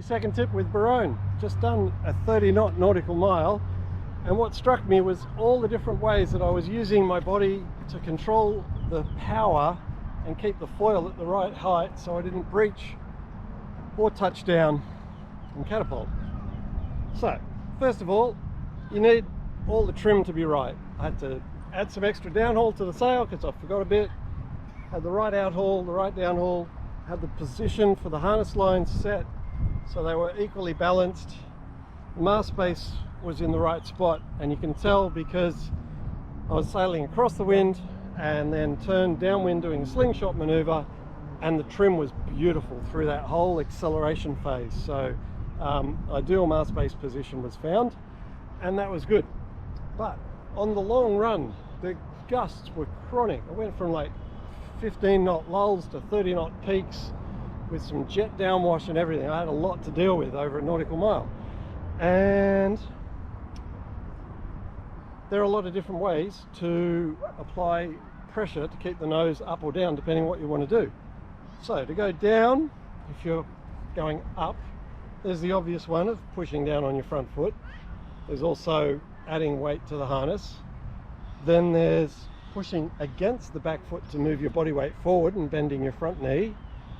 Second tip with Barone. Just done a 30-knot nautical mile, and what struck me was all the different ways that I was using my body to control the power and keep the foil at the right height so I didn't breach or touch down and catapult. So first of all, you need all the trim to be right. I had to add some extra downhaul to the sail because I forgot a bit. Had the right outhaul, the right downhaul, had the position for the harness lines set so they were equally balanced. The mast base was in the right spot, and you can tell because I was sailing across the wind and then turned downwind doing a slingshot maneuver, and the trim was beautiful through that whole acceleration phase. So ideal mast base position was found, and that was good. But on the long run, the gusts were chronic. I went from like 15-knot lulls to 30-knot peaks with some jet downwash and everything. I had a lot to deal with over at Nautical Mile, and there are a lot of different ways to apply pressure to keep the nose up or down depending on what you want to do. So to go down, if you're going up, there's the obvious one of pushing down on your front foot. There's also adding weight to the harness. Then there's pushing against the back foot to move your body weight forward and bending your front knee.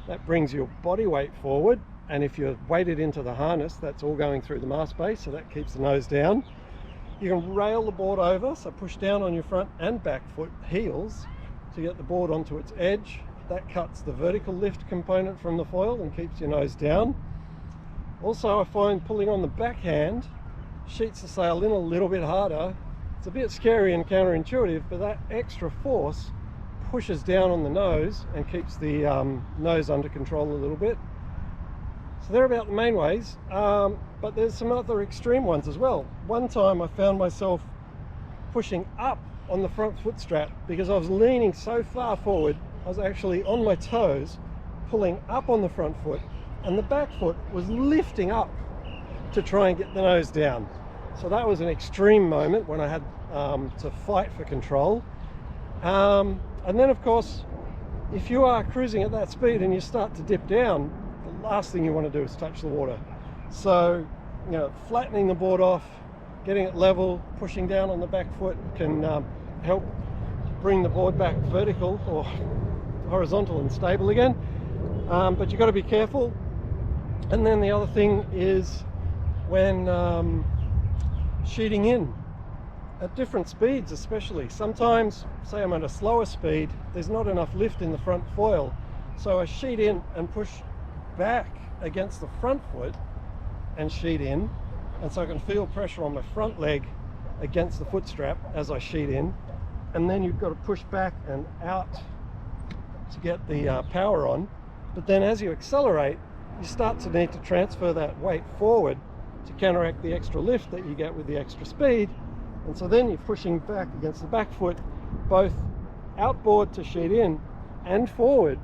That brings your body weight forward, and if you're weighted into the harness, that's all going through the mast base, so that keeps the nose down. You can rail the board over, so push down on your front and back foot heels to get the board onto its edge. That cuts the vertical lift component from the foil and keeps your nose down. Also, I find pulling on the backhand sheets the sail in a little bit harder. It's a bit scary and counterintuitive, but that extra force pushes down on the nose and keeps the nose under control a little bit. So they're about the main ways, but there's some other extreme ones as well. One time I found myself pushing up on the front foot strap because I was leaning so far forward. I was actually on my toes pulling up on the front foot, and the back foot was lifting up to try and get the nose down. So that was an extreme moment when I had to fight for control. And then of course, if you are cruising at that speed and you start to dip down, the last thing you want to do is touch the water. So, you know, flattening the board off, getting it level, pushing down on the back foot can help bring the board back vertical or horizontal and stable again. But you've got to be careful. And then the other thing is when sheeting in at different speeds, especially. Sometimes, say I'm at a slower speed, there's not enough lift in the front foil, so I sheet in and push back against the front foot and sheet in, and so I can feel pressure on my front leg against the foot strap as I sheet in, and then you've got to push back and out to get the power on. But then as you accelerate, you start to need to transfer that weight forward to counteract the extra lift that you get with the extra speed. And so then you're pushing back against the back foot, both outboard to sheet in and forward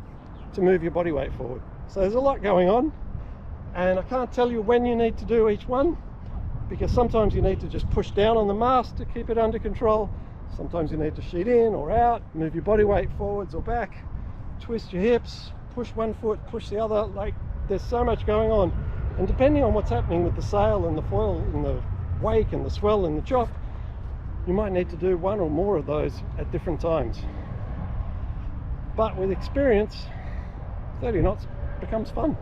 to move your body weight forward. So there's a lot going on, and I can't tell you when you need to do each one, because sometimes you need to just push down on the mast to keep it under control. Sometimes you need to sheet in or out, move your body weight forwards or back, twist your hips, push one foot, push the other. Like, there's so much going on, and depending on what's happening with the sail and the foil and the wake and the swell and the chop, you might need to do one or more of those at different times. But with experience, 30 knots becomes fun.